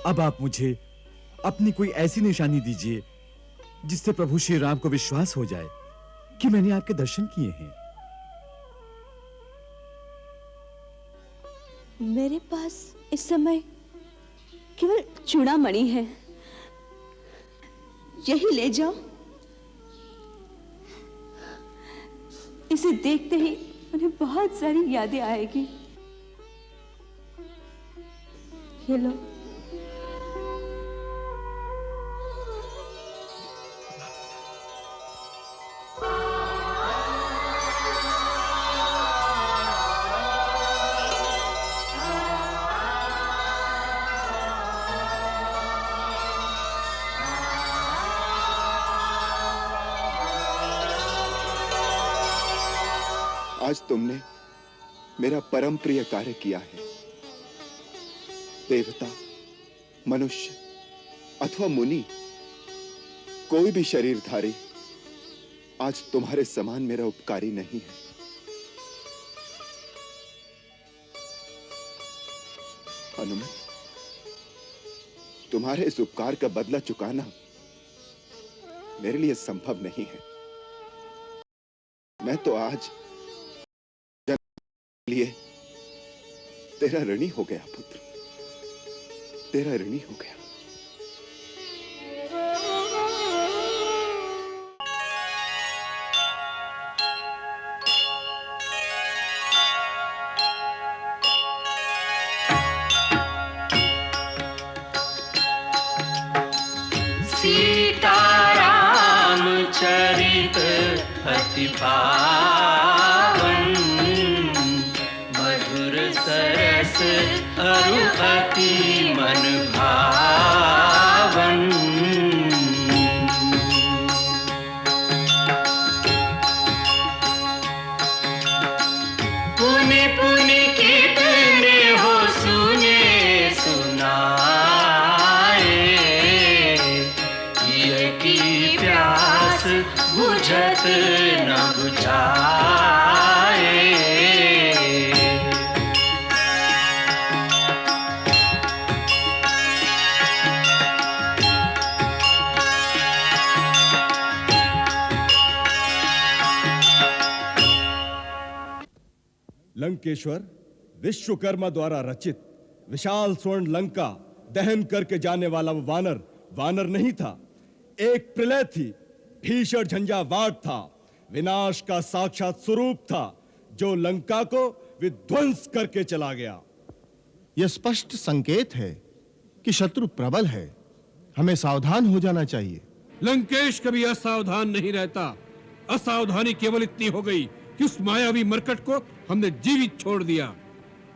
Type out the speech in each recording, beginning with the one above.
अब आप मुझे अपनी कोई ऐसी निशानी दीजिए जिससे प्रभु श्री राम को विश्वास हो जाए कि मैंने आपके दर्शन किए हैं। मेरे पास इस समय केवल चूड़ामणि है, यही ले जाओ। इसे देखते ही मुझे बहुत सारी यादें आएगी। ये लो। आज तुमने मेरा परम प्रिय कार्य किया है। देवता, मनुष्य अथवा मुनि, कोई भी शरीरधारी आज तुम्हारे समान मेरा उपकारी नहीं है। हनुमान, तुम्हारे इस उपकार का बदला चुकाना मेरे लिए संभव नहीं है। मैं तो आज लिए तेरा ऋणी हो गया पुत्र, तेरा ऋणी हो गया। सीताराम चरित अति पावन, मधुर सरस अरु अति मन भावन। पुनि पुनि कितने हो सुने सुनाए, ये की प्यास बुझत न बुझाए। लंकेश्वर विश्वकर्मा द्वारा रचित विशाल स्वर्ण लंका दहन करके जाने वाला वो वानर वानर नहीं था, एक प्रलय थी, भीषण झंझावात था, विनाश का साक्षात स्वरूप था, जो लंका को विध्वंस करके चला गया। यह स्पष्ट संकेत है कि शत्रु प्रबल है, हमें सावधान हो जाना चाहिए। लंकेश कभी असावधान नहीं रहता। असावधानी केवल इतनी हो गई कि उस मायावी मरकट को हमने जीवित छोड़ दिया।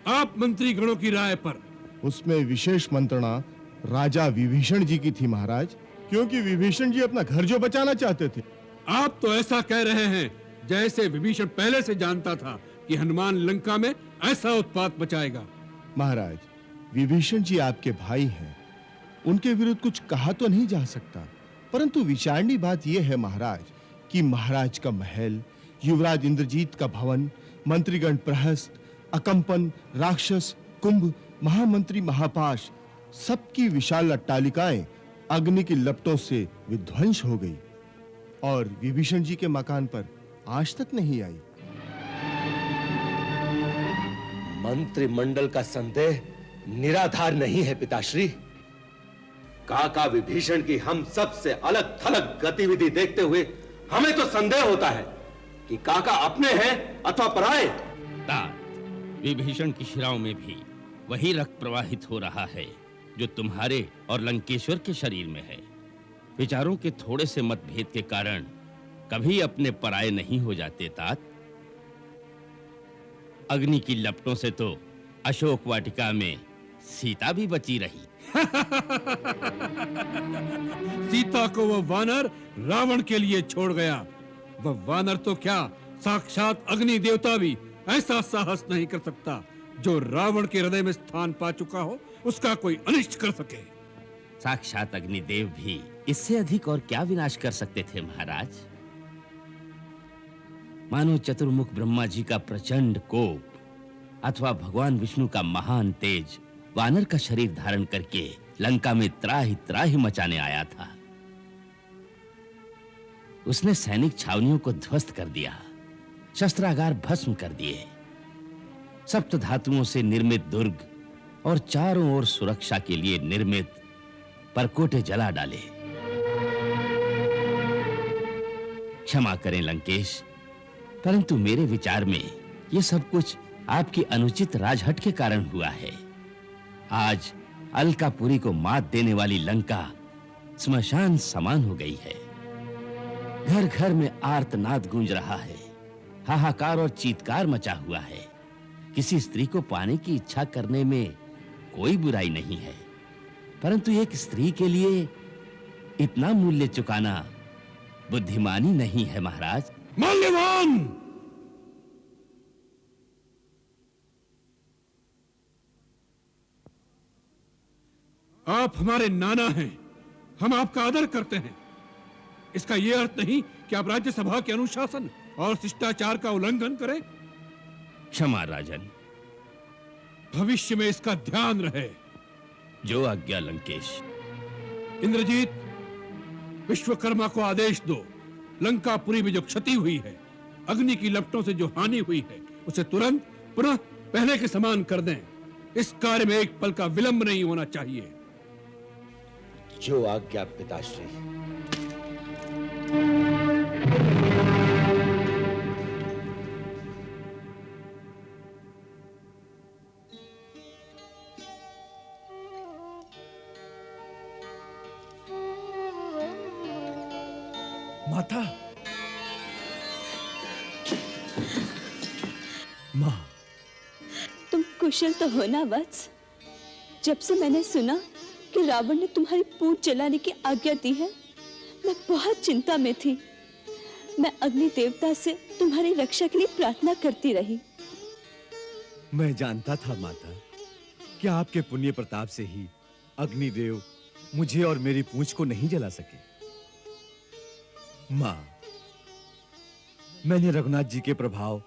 आप मंत्री गणों की राय पर। उसमें विशेष मंत्रणा राजा विभीषण जी की थी महाराज, क्योंकि विभीषण जी अपना घर जो बचाना चाहते थे। आप तो ऐसा कह रहे हैं जैसे विभीषण पहले से जानता था कि हनुमान लंका में ऐसा उत्पात मचाएगा। महाराज, विभीषण जी आपके भाई हैं, उनके विरुद्ध कुछ कहा तो नहीं जा सकता, परंतु विचारणी बात यह है महाराज कि महाराज का महल, युवराज इंद्रजीत का भवन, मंत्रीगण प्रहस्त, अकंपन, राक्षस, कुंभ, महामंत्री महापाश, सबकी विशाल अट्टालिकाएं अग्नि की लपटों से विध्वंस हो गई और विभीषण जी के मकान पर आज तक नहीं आई। मंत्रिमंडल का संदेह निराधार नहीं है पिताश्री। काका विभीषण की हम सबसे अलग थलग गतिविधि देखते हुए हमें तो संदेह होता है कि काका अपने हैं अथवा पराए। तात, विभीषण की शिराओं में भी वही रक्त प्रवाहित हो रहा है जो तुम्हारे और लंकेश्वर के शरीर में है। विचारों के थोड़े से मतभेद के कारण कभी अपने पराये नहीं हो जाते तात। अग्नि की लपटों से तो अशोक वाटिका में सीता भी बची रही। सीता को वह वानर रावण के लिए छोड़ गया। वह वानर तो क्या, साक्षात अग्नि देवता भी ऐसा साहस नहीं कर सकता जो रावण के हृदय में स्थान पा चुका हो उसका कोई अनिष्ट कर सके। साक्षात अग्निदेव भी इससे अधिक और क्या विनाश कर सकते थे महाराज। मानो चतुर्मुख ब्रह्मा जी का प्रचंड कोप अथवा भगवान विष्णु का महान तेज वानर का शरीर धारण करके लंका में त्राहि त्राहि मचाने आया था। उसने सैनिक छावनियों को ध्वस्त कर दिया, शस्त्रागार भस्म कर दिए, सप्त धातुओं से निर्मित दुर्ग और चारों ओर सुरक्षा के लिए निर्मित परकोटे जला डाले। क्षमा करें लंकेश, परंतु मेरे विचार में यह सब कुछ आपकी अनुचित राजहट के कारण हुआ है। आज अलकापुरी को मात देने वाली लंका स्मशान समान हो गई है। घर घर में आर्तनाद गूंज रहा है, हाहाकार और चीत्कार मचा हुआ है। किसी स्त्री को पाने की इच्छा करने में कोई बुराई नहीं है, परंतु एक स्त्री के लिए इतना मूल्य चुकाना बुद्धिमानी नहीं है महाराज। माल्यवान! आप हमारे नाना हैं, हम आपका आदर करते हैं। इसका यह अर्थ नहीं कि आप राज्यसभा के अनुशासन और शिष्टाचार का उल्लंघन करें। क्षमा राजन। भविष्य में इसका ध्यान रहे। जो आज्ञा लंकेश। इंद्रजीत, विश्वकर्मा को आदेश दो, लंकापुरी में जो क्षति हुई है, अग्नि की लपटों से जो हानि हुई है, उसे तुरंत पुनः पहले के समान कर दें। इस कार्य में एक पल का विलंब नहीं होना चाहिए। जो आज्ञा पिताश्री। माता, माँ, तुम कुशल तो हो ना वत्स? जब से मैंने सुना कि रावण ने तुम्हारी पूंछ जलाने की आज्ञा दी है, मैं बहुत चिंता में थी। मैं अग्नि देवता से तुम्हारी रक्षा के लिए प्रार्थना करती रही। मैं जानता था माता कि आपके पुण्य प्रताप से ही अग्निदेव मुझे और मेरी पूंछ को नहीं जला सके। माँ, मैंने रघुनाथ जी के प्रभाव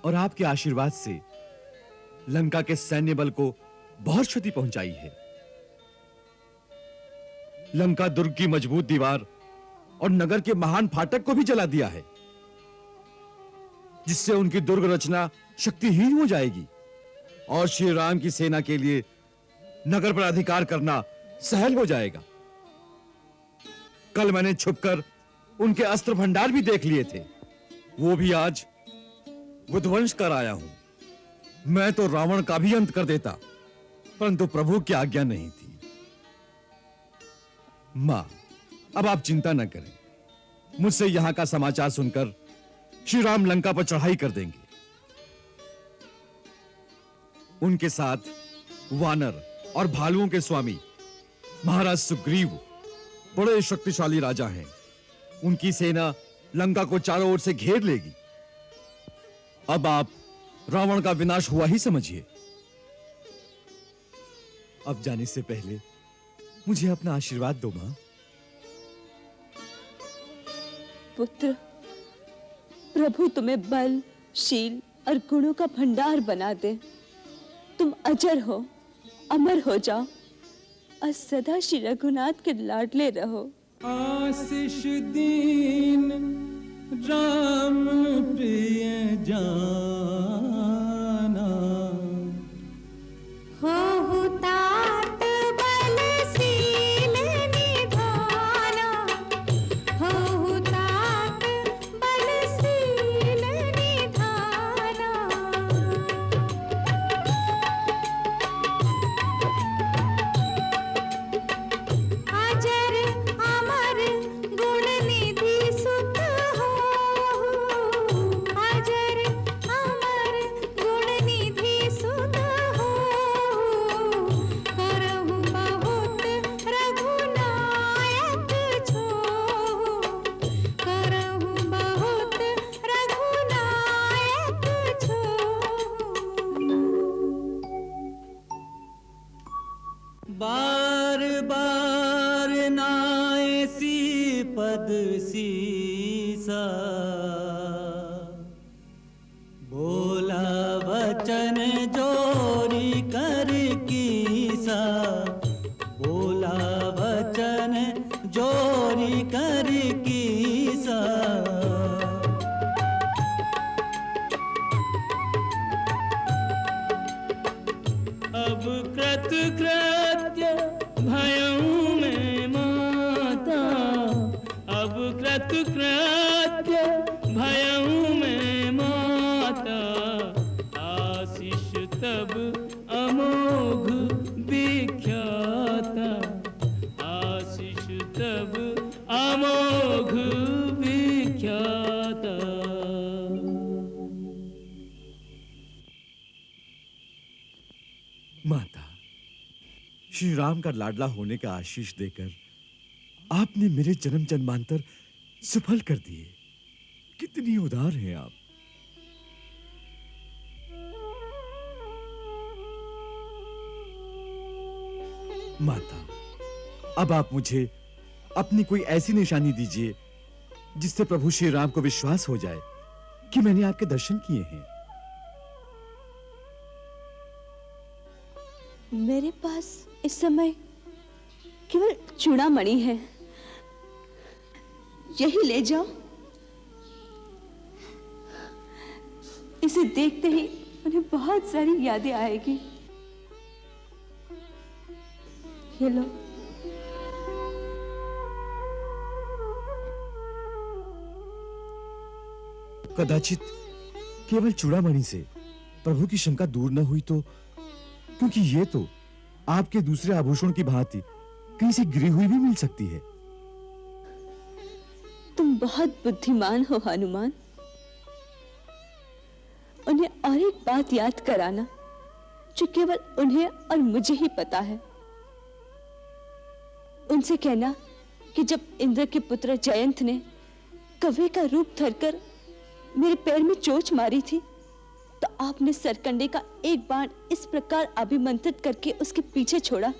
और आपके आशीर्वाद से लंका के सैन्य बल को बहुत क्षति पहुंचाई है। लंका दुर्ग की मजबूत दीवार और नगर के महान फाटक को भी जला दिया है, जिससे उनकी दुर्ग रचना शक्तिहीन हो जाएगी और श्री राम की सेना के लिए नगर पर अधिकार करना सहल हो जाएगा। कल मैंने छुपकर उनके अस्त्र भंडार भी देख लिए थे, वो भी आज विध्वंस कर आया हूं। मैं तो रावण का भी अंत कर देता, परंतु प्रभु की आज्ञा नहीं थी। मां, अब आप चिंता न करें, मुझसे यहां का समाचार सुनकर श्री राम लंका पर चढ़ाई कर देंगे। उनके साथ वानर और भालुओं के स्वामी महाराज सुग्रीव बड़े शक्तिशाली राजा हैं। उनकी सेना लंका को चारों ओर से घेर लेगी। अब आप रावण का विनाश हुआ ही समझिए। अब जाने से पहले मुझे अपना आशीर्वाद दो मां। पुत्र, प्रभु तुम्हें बल, शील और गुणों का भंडार बना दे। तुम अजर हो, अमर हो जाओ और सदा श्री रघुनाथ के लाडले रहो। आशीष दीन राम प्रिय जाना, हो तात बलशील निधाना, हो तात बलशील निधाना। अजर अमर गुण निधि सुत हो, अजर अमर गुण निधि सुत हो। करहु बहुत रघुनायक छो, करहु बहुत रघुनायक छो। बार बार नायसी पद सीसा, बोला वचन जोरी कर की सा बोला वचन जोरी कर कीसा। अब कृतकृत्य भयऊ में माता, अब कृतकृत्य भयऊ में माता, आशीष तब अमोघ विख्याता, आशीष तब अमोघ विख्याता। माता, श्री राम का लाडला होने का आशीष देकर आपने मेरे जन्म जन्मांतर सफल कर दिए। कितनी उदार हैं आप। माता, अब आप मुझे अपनी कोई ऐसी निशानी दीजिए जिससे प्रभु श्री राम को विश्वास हो जाए कि मैंने आपके दर्शन किए हैं। मेरे पास इस समय केवल चूड़ामणि है, यही ले जाओ। इसे देखते ही उन्हें बहुत सारी यादें आएगी। ये लो। कदाचित केवल चूड़ामणि से प्रभु की शंका दूर न हुई तो, क्योंकि ये तो आपके दूसरे आभूषण की भांति कहीं से गिरी हुई भी मिल सकती है। तुम बहुत बुद्धिमान हो हनुमान। उन्हें और एक बात याद कराना जो केवल उन्हें और मुझे ही पता है। उनसे कहना कि जब इंद्र के पुत्र जयंत ने कव्वे का रूप धरकर मेरे पैर में चोट मारी थी, तो आपने सरकंडे का एक बाण इस प्रकार अभिमंत्रित करके उसके पीछे छोड़ा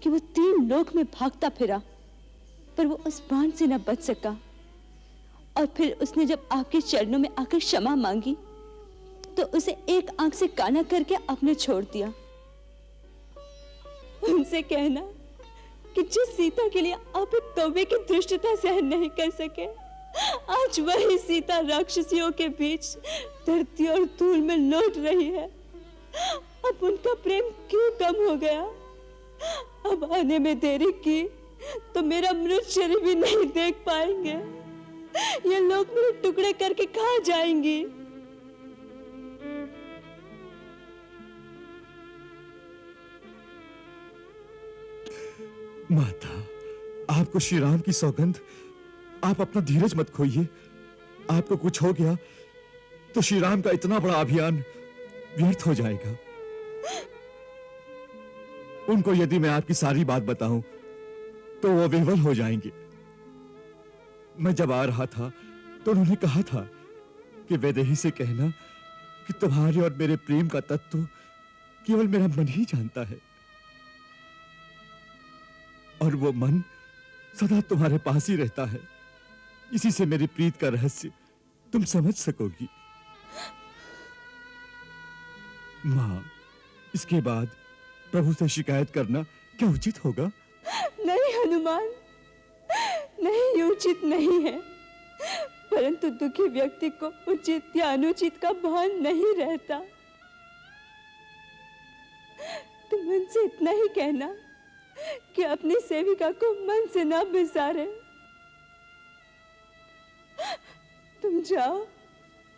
कि वो 3 लोक में भागता फिरा, पर वो उस बाण से न बच सका। और फिर उसने जब आपके चरणों में आकर क्षमा मांगी तो उसे एक आंख से काना करके आपने छोड़ दिया। उनसे कहना कि जिस सीता के लिए आप एक कौवे की दुष्टता सहन नहीं कर सके, आज वही सीता राक्षसियों के बीच धरती और धूल में लौट रही है। अब उनका प्रेम क्यों कम हो गया? अब आने में देरी की तो मेरा मृत शरीर भी नहीं देख पाएंगे। ये लोग मेरे टुकड़े करके खा जाएंगी। माता, आपको श्री राम की सौगंध, आप अपना धीरज मत खोइए। आपको कुछ हो गया तो श्री राम का इतना बड़ा अभियान व्यर्थ हो जाएगा। उनको यदि मैं आपकी सारी बात बताऊं तो वो विह्वल हो जाएंगे। मैं जब आ रहा था तो उन्होंने कहा था कि वैदेही से कहना कि तुम्हारे और मेरे प्रेम का तत्व केवल मेरा मन ही जानता है, और वो मन सदा तुम्हारे पास ही रहता है। इसी से मेरी प्रीत का रहस्य तुम समझ सकोगी। मां, इसके बाद प्रभु से शिकायत करना क्या उचित होगा? नहीं हनुमान, नहीं, उचित नहीं है। परंतु दुखी व्यक्ति को उचित या अनुचित का भान नहीं रहता। तुम उनसे इतना ही कहना कि अपनी सेविका को मन से ना बिसारे। तुम जाओ,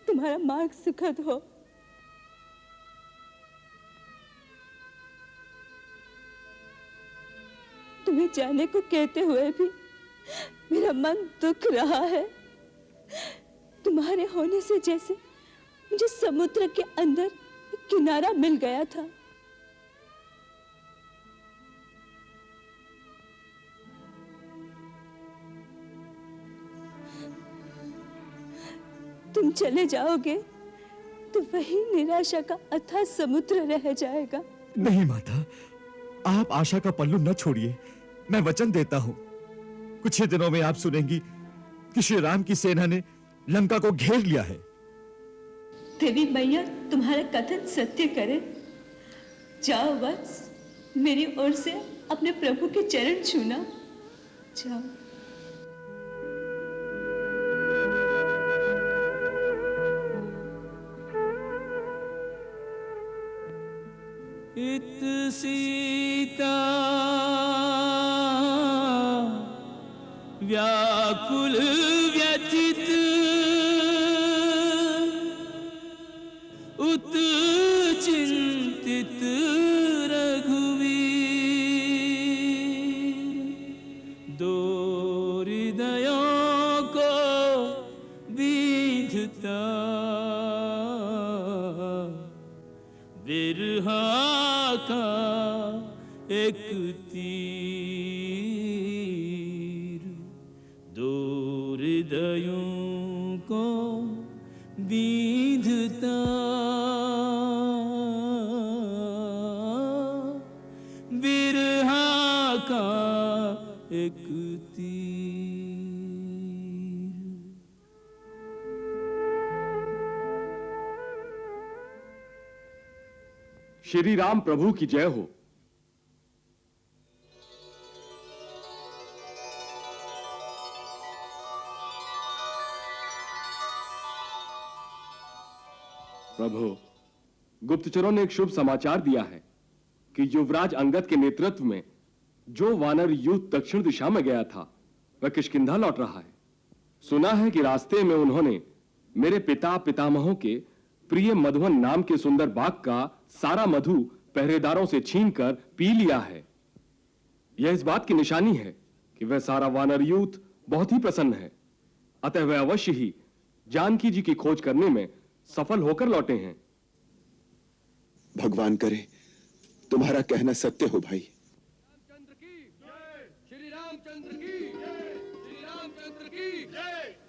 तुम्हारा मार्ग सुखद हो। तुम्हें जाने को कहते हुए भी मेरा मन दुख रहा है। तुम्हारे होने से जैसे मुझे समुद्र के अंदर एक किनारा मिल गया था। तुम चले जाओगे तो वही निराशा का अथाह समुद्र रह जाएगा। नहीं माता, आप आशा का पल्लू न छोड़िए। मैं वचन देता हूं, कुछ ही दिनों में आप सुनेंगी कि श्री राम की सेना ने लंका को घेर लिया है। देवी मैया तुम्हारा कथन सत्य करे। जाओ वत्स, मेरी ओर से अपने प्रभु के चरण छूना। जाओ। इत सीता व्याकुल व्यथित उत चिंतित रघुवीर दो हृदयों को बीधता बिरहा का एक तीर दो हृदयों को बीधता बिरहा का एक तीर। श्री राम प्रभु की जय हो। प्रभु, गुप्तचरों ने एक शुभ समाचार दिया है कि युवराज अंगद के नेतृत्व में जो वानर यूथ दक्षिण दिशा में गया था वह किष्किंधा लौट रहा है। सुना है कि रास्ते में उन्होंने मेरे पिता पितामहों के प्रिय मधुवन नाम के सुंदर बाग का सारा मधु पहरेदारों से छीनकर पी लिया है। यह इस बात की निशानी है कि वह सारा वानर यूथ बहुत ही प्रसन्न है। अतः वह अवश्य ही जानकी जी की खोज करने में सफल होकर लौटे हैं। भगवान करे तुम्हारा कहना सत्य हो भाई। श्री रामचंद्र की श्री रामचंद्र की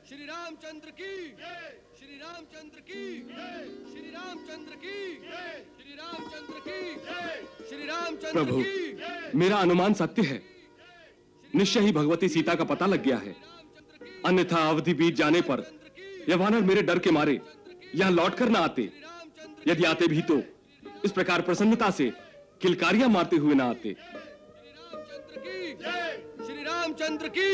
श्री रामचंद्र की श्री रामचंद्र की श्री रामचंद्र की श्री रामचंद्र की श्री रामचंद्र। प्रभु, मेरा अनुमान सत्य है। निश्चय ही भगवती सीता का पता लग गया है। अन्यथा अवधि बीत जाने पर यह वानर मेरे डर के मारे यहां लौट कर ना आते। यदि आते भी तो इस प्रकार प्रसन्नता से किलकारियां मारते हुए ना आते। श्री रामचंद्र की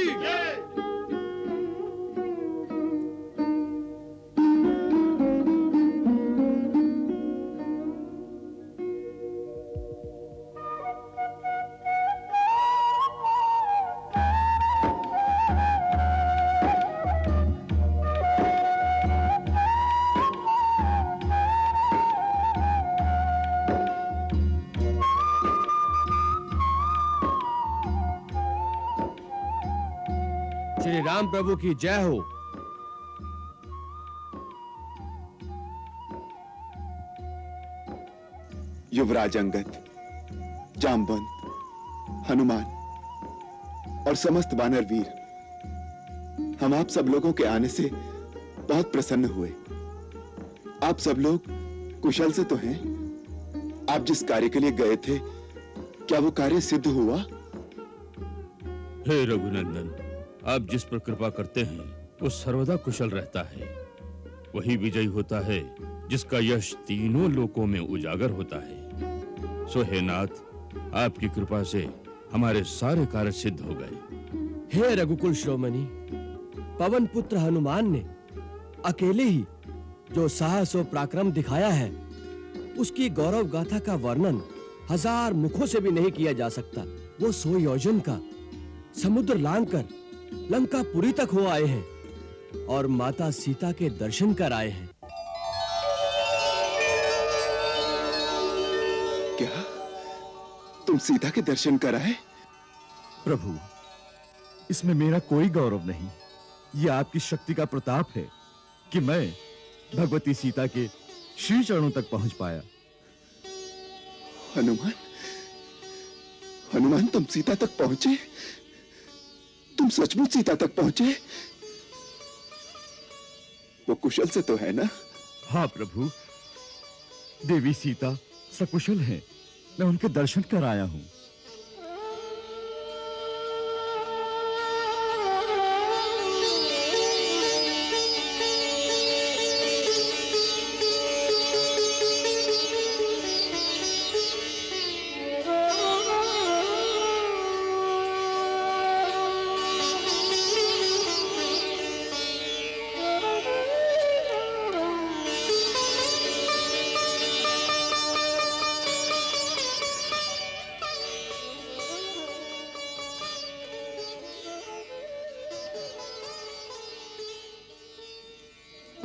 श्री राम प्रभु की जय हो। युवराज अंगद, जामवंत, हनुमान और समस्त वानर वीर, हम आप सब लोगों के आने से बहुत प्रसन्न हुए। आप सब लोग कुशल से तो हैं? आप जिस कार्य के लिए गए थे, क्या वो कार्य सिद्ध हुआ? हे रघुनंदन, आप जिस पर कृपा करते हैं वो सर्वदा कुशल रहता है। वही विजयी होता है जिसका यश तीनों लोकों में उजागर होता है। सो हे नाथ, आपकी कृपा से हमारे सारे कार्य सिद्ध हो गए। हे रघुकुल श्रोमणी, पवन पुत्र हनुमान ने अकेले ही जो साहस और पराक्रम दिखाया है, उसकी गौरव गाथा का वर्णन 1000 मुखों से भी नहीं किया जा सकता। वो 100 योजन का समुद्र लांघकर लंकापुरी तक हो आए हैं और माता सीता के दर्शन कर आए हैं। क्या तुम सीता के दर्शन कर आए? प्रभु, इसमें मेरा कोई गौरव नहीं। यह आपकी शक्ति का प्रताप है कि मैं भगवती सीता के श्री चरणों तक पहुंच पाया। हनुमान, हनुमान तुम सीता तक पहुंचे? तुम सचमुच सीता तक पहुंचे? वो कुशल से तो है ना? हाँ प्रभु, देवी सीता सकुशल हैं। मैं उनके दर्शन कर आया हूं।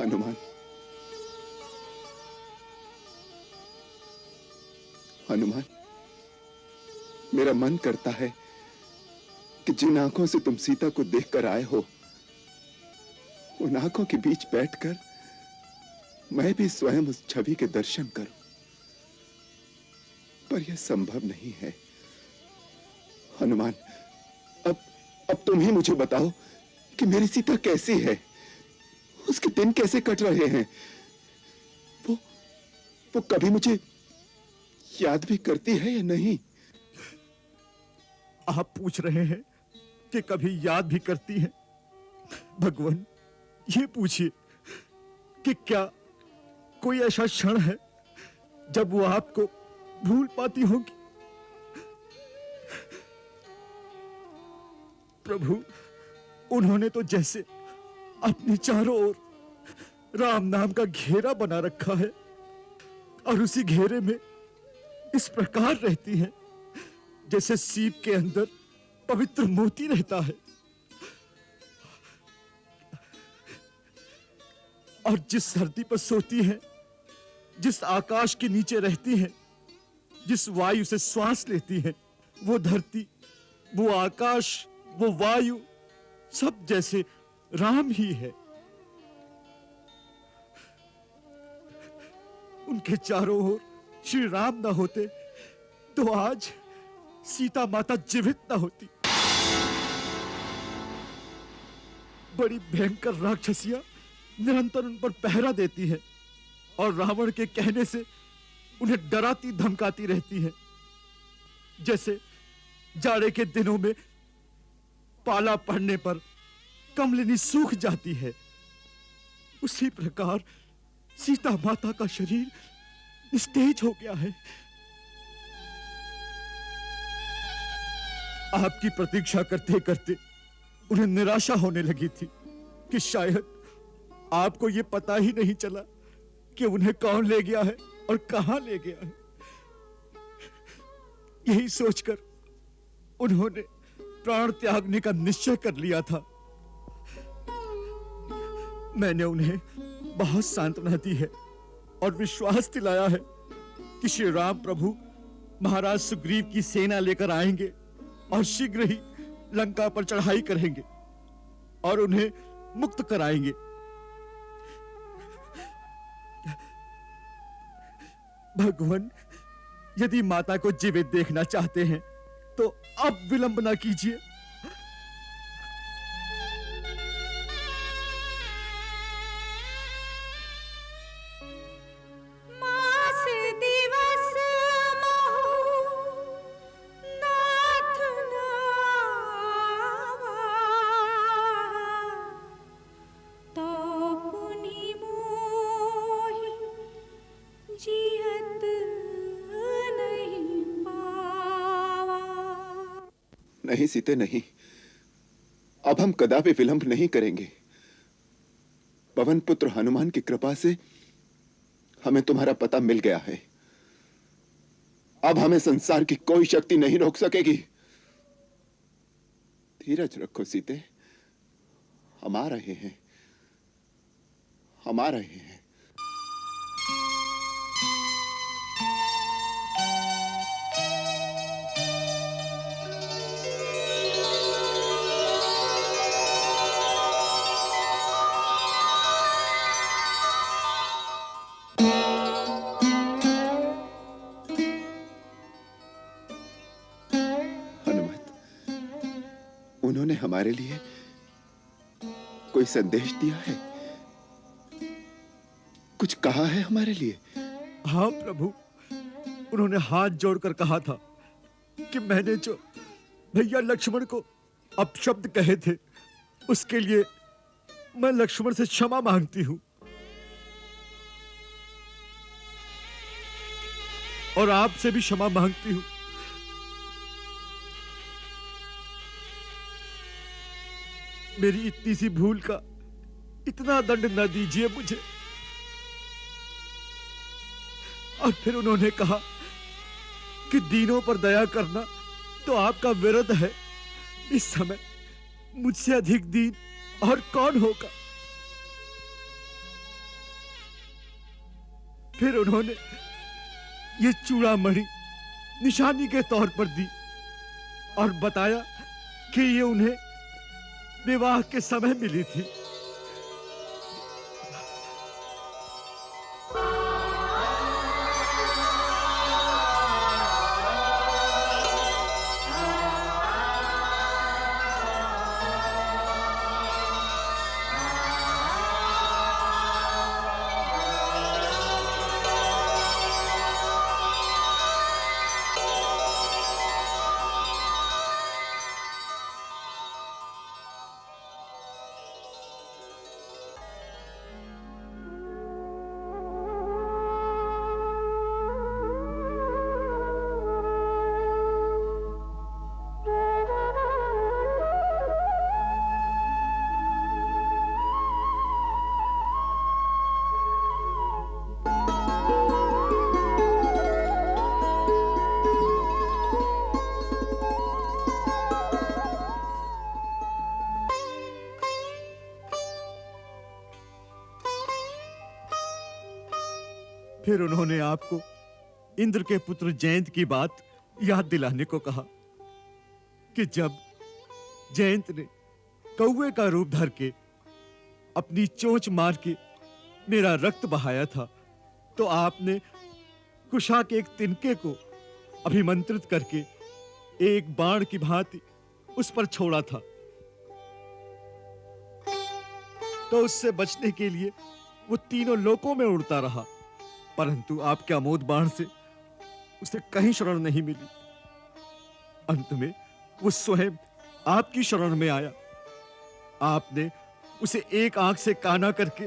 हनुमान, हनुमान, मेरा मन करता है कि जिन आंखों से तुम सीता को देखकर आए हो, उन आंखों के बीच बैठकर मैं भी स्वयं उस छवि के दर्शन करूं, पर यह संभव नहीं है। हनुमान, अब तुम ही मुझे बताओ कि मेरी सीता कैसी है, उसके दिन कैसे कट रहे हैं। वो कभी मुझे याद भी करती है या नहीं? आप पूछ रहे हैं कि कभी याद भी करती हैं? भगवान, ये पूछिए कि क्या कोई ऐसा क्षण है जब वो आपको भूल पाती होगी? प्रभु, उन्होंने तो जैसे अपनी चारों ओर राम नाम का घेरा बना रखा है और उसी घेरे में इस प्रकार रहती हैं जैसे सीप के अंदर पवित्र मोती रहता है। और जिस धरती पर सोती हैं, जिस आकाश के नीचे रहती हैं, जिस वायु से श्वास लेती हैं, वो धरती, वो आकाश, वो वायु सब जैसे राम ही है। उनके चारों ओर श्री राम न होते तो आज सीता माता जीवित न होती। बड़ी भयंकर राक्षसियां निरंतर उन पर पहरा देती है और रावण के कहने से उन्हें डराती धमकाती रहती है। जैसे जाड़े के दिनों में पाला पड़ने पर कमलिनी सूख जाती है, उसी प्रकार सीता माता का शरीर निस्तेज हो गया है। आपकी प्रतीक्षा करते करते उन्हें निराशा होने लगी थी कि शायद आपको यह पता ही नहीं चला कि उन्हें कौन ले गया है और कहां ले गया है। यही सोचकर उन्होंने प्राण त्यागने का निश्चय कर लिया था। मैंने उन्हें बहुत सांत्वना दी है और विश्वास दिलाया है कि श्री राम प्रभु महाराज सुग्रीव की सेना लेकर आएंगे और शीघ्र ही लंका पर चढ़ाई करेंगे और उन्हें मुक्त कराएंगे। भगवान, यदि माता को जीवित देखना चाहते हैं तो अब विलंब ना कीजिए। मास दिवस महु नाथ नावा, तो पुनि मोहि जियत नहीं पावा। नहीं सीते, नहीं, अब हम कदापि विलंब नहीं करेंगे। पवन पुत्र हनुमान की कृपा से हमें तुम्हारा पता मिल गया है। अब हमें संसार की कोई शक्ति नहीं रोक सकेगी। धीरज रखो सीते, हम आ रहे हैं, हम आ रहे हैं। उन्होंने हमारे लिए कोई संदेश दिया है, कुछ कहा है हमारे लिए? हाँ प्रभु, उन्होंने हाथ जोड़कर कहा था कि मैंने जो भैया लक्ष्मण को अपशब्द कहे थे उसके लिए मैं लक्ष्मण से क्षमा मांगती हूं और आपसे भी क्षमा मांगती हूं। मेरी इतनी सी भूल का इतना दंड न दीजिए मुझे। और फिर उन्होंने कहा कि दीनों पर दया करना तो आपका विरध है। इस समय मुझसे अधिक दीन और कौन होगा। फिर उन्होंने ये चूड़ामणि निशानी के तौर पर दी और बताया कि ये उन्हें विवाह के समय मिली थी। फिर उन्होंने आपको इंद्र के पुत्र जयंत की बात याद दिलाने को कहा कि जब जयंत ने कौवे का रूप धर के अपनी चोंच मार के मेरा रक्त बहाया था, तो आपने कुशा के एक तिनके को अभिमंत्रित करके एक बाण की भांति उस पर छोड़ा था। तो उससे बचने के लिए वो तीनों लोकों में उड़ता रहा, परंतु आपके अमोद बाण से उसे कहीं शरण नहीं मिली। अंत में वो स्वयं आपकी शरण में आया। आपने उसे एक आंख से काना करके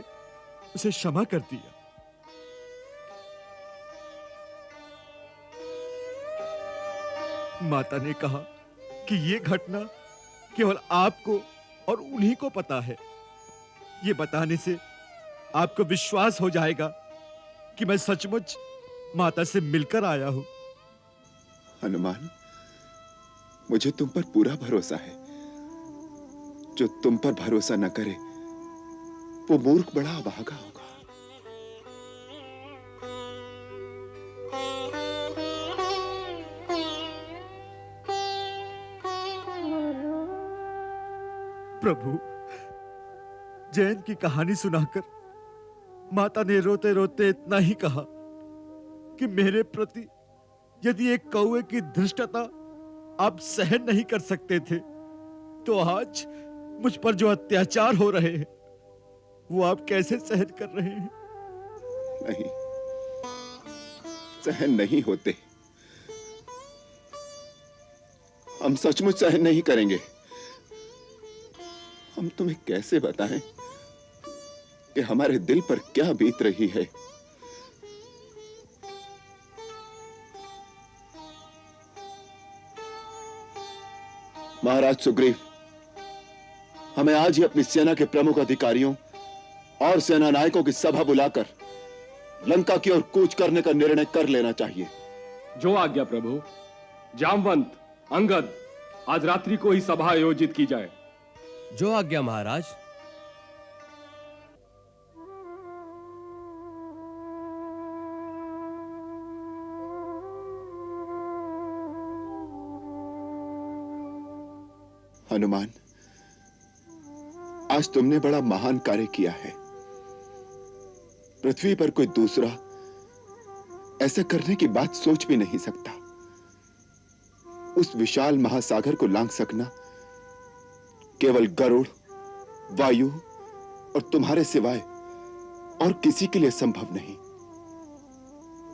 उसे क्षमा कर दिया। माता ने कहा कि ये घटना केवल आपको और उन्हीं को पता है। ये बताने से आपको विश्वास हो जाएगा कि मैं सचमुच माता से मिलकर आया हूं। हनुमान, मुझे तुम पर पूरा भरोसा है। जो तुम पर भरोसा न करे वो मूर्ख बड़ा अभागा होगा। प्रभु, जयंत की कहानी सुनाकर माता ने रोते रोते इतना ही कहा कि मेरे प्रति यदि एक कौवे की धृष्टता आप सहन नहीं कर सकते थे, तो आज मुझ पर जो अत्याचार हो रहे हैं वो आप कैसे सहन कर रहे हैं? नहीं, सहन नहीं होते। हम सचमुच सहन नहीं करेंगे। हम तुम्हें कैसे बताएं कि हमारे दिल पर क्या बीत रही है। महाराज सुग्रीव, हमें आज ही अपनी सेना के प्रमुख अधिकारियों और सेना नायकों की सभा बुलाकर लंका की ओर कूच करने का निर्णय कर लेना चाहिए। जो आज्ञा प्रभु। जामवंत, अंगद, आज रात्रि को ही सभा आयोजित की जाए। जो आज्ञा महाराज। हनुमान, आज तुमने बड़ा महान कार्य किया है। पृथ्वी पर कोई दूसरा ऐसा करने की बात सोच भी नहीं सकता। उस विशाल महासागर को लांघ सकना केवल गरुड़, वायु और तुम्हारे सिवाय और किसी के लिए संभव नहीं।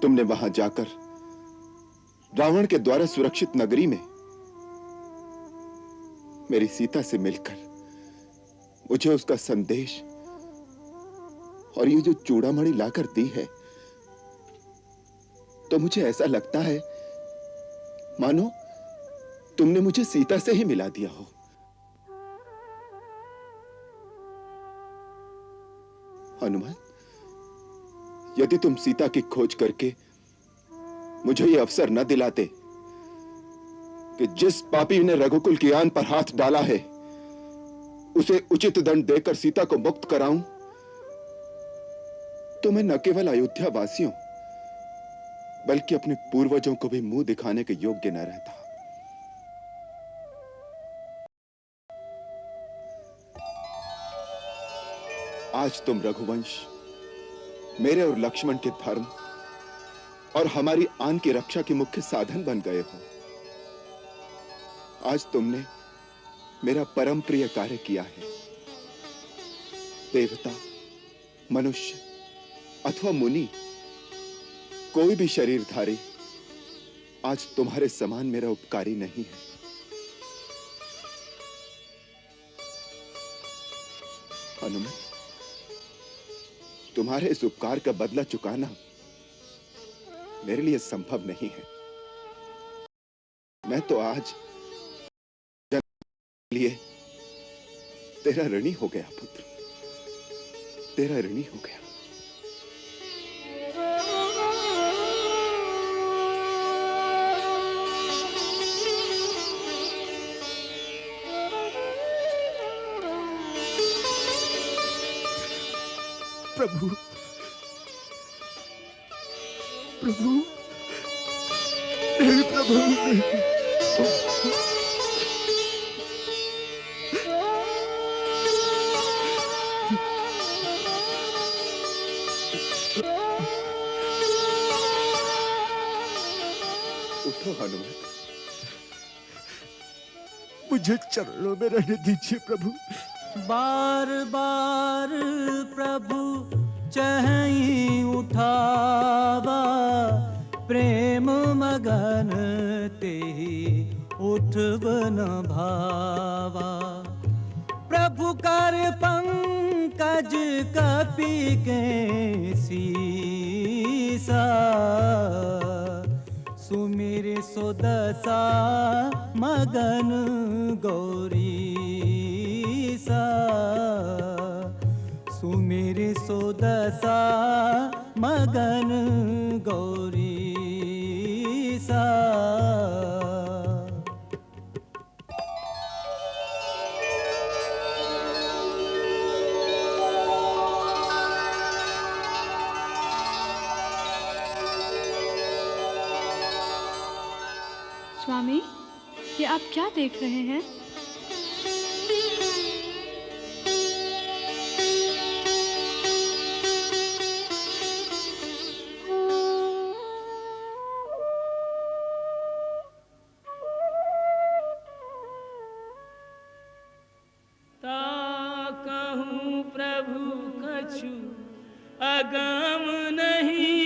तुमने वहां जाकर रावण के द्वारा सुरक्षित नगरी में मेरी सीता से मिलकर मुझे उसका संदेश और ये जो चूड़ामणि लाकर दी है, तो मुझे ऐसा लगता है मानो तुमने मुझे सीता से ही मिला दिया हो। हनुमान, यदि तुम सीता की खोज करके मुझे यह अवसर न दिलाते कि जिस पापी ने रघुकुल की आन पर हाथ डाला है उसे उचित दंड देकर सीता को मुक्त कराऊं, तो मैं न केवल अयोध्या वासियों बल्कि अपने पूर्वजों को भी मुंह दिखाने के योग्य न रहता। आज तुम रघुवंश, मेरे और लक्ष्मण के धर्म और हमारी आन की रक्षा के मुख्य साधन बन गए हो। आज तुमने मेरा परम प्रिय कार्य किया है। देवता, मनुष्य अथवा मुनि, कोई भी शरीरधारी आज तुम्हारे समान मेरा उपकारी नहीं है। हनुमान, तुम्हारे इस उपकार का बदला चुकाना मेरे लिए संभव नहीं है। मैं तो आज लिए तेरा ऋणी हो गया पुत्र, तेरा ऋणी हो गया। प्रभु, प्रभु, नहीं प्रभु, नहीं। उठो हनुमान, मुझे चरणों में रहने दीजिए प्रभु। बार बार प्रभु चहीं उठावा, प्रेम मगन तेहि उठब न भावा। प्रभु कर पंकज कपि के सीसा, सुमिर सुदशा मगन गौरीसा। सुमिर सुदशा मगन गौरीसा। स्वामी, ये आप क्या देख रहे हैं? कहूँ प्रभु कछु अगम नहीं,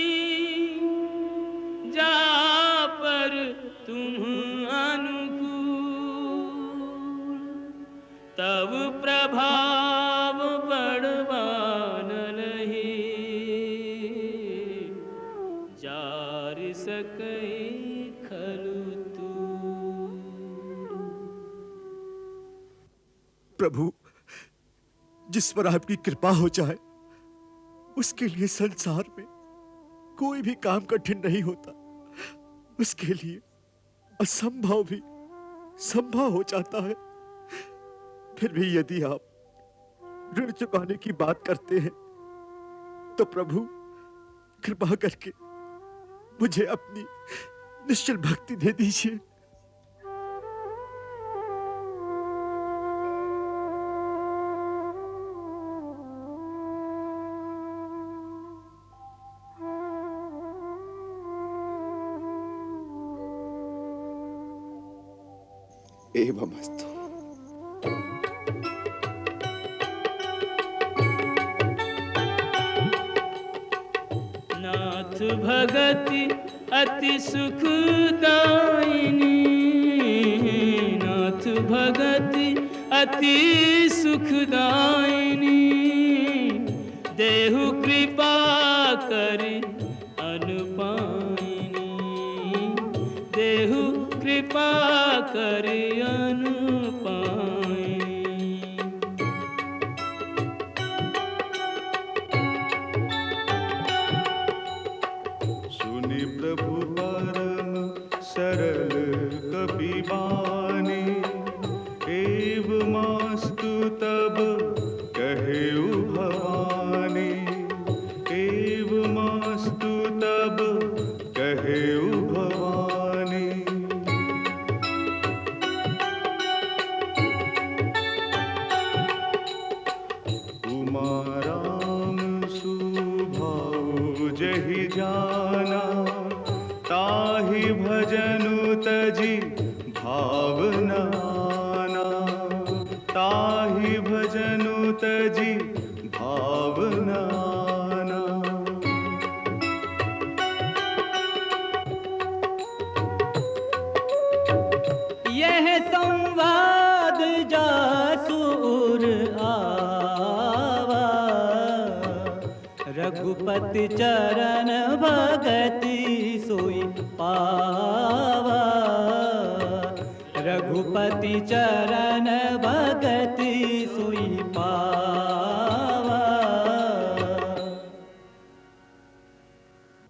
जा पर तुम अनुकूल। तब प्रभाव बड़वान नहीं, जार सकै खलु तू। प्रभु, जिस पर आपकी कृपा हो जाए उसके लिए संसार में कोई भी काम कठिन नहीं होता। उसके लिए असंभव भी संभव हो जाता है। फिर भी यदि आप ऋण चुकाने की बात करते हैं तो प्रभु कृपा करके मुझे अपनी निश्चल भक्ति दे दीजिए। एवमस्तु। नाथ भगति अति सुखदायिनी, नाथ भगति अति सुखदायिनी। देहु कृपा करि अनुपायिनी, देहु कृपा करि अनुपायिनी। सुनि प्रभु परम सरल कपि बानी, एवमास्तु तब कहेउ भवानी, एवमास्तु तब कहे जाना, ताहि भजनु तजी भावना आना, ताहि भजनु तजी भावना आना। यह संवाद जासूर आवा, रघुपति चरण भगति सोई पावा, रघुपति चरण भगति सोई पावा।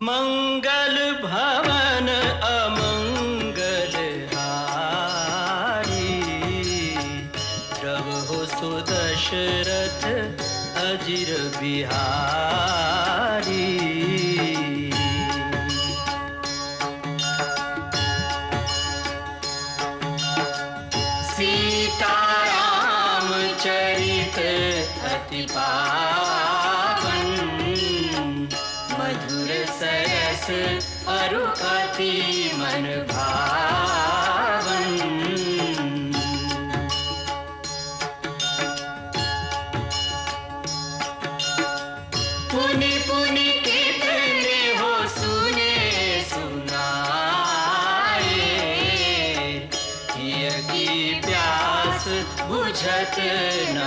मंगल भवन अमंगल हारी, प्रभु सुदशरथ अजिर बिहारी। सीताराम चरित अति पावन, मधुर सरस अरु अति मन भावन। पुनि पुनि कितने हो सुने सुनाए, हिय की प्यास बुझत न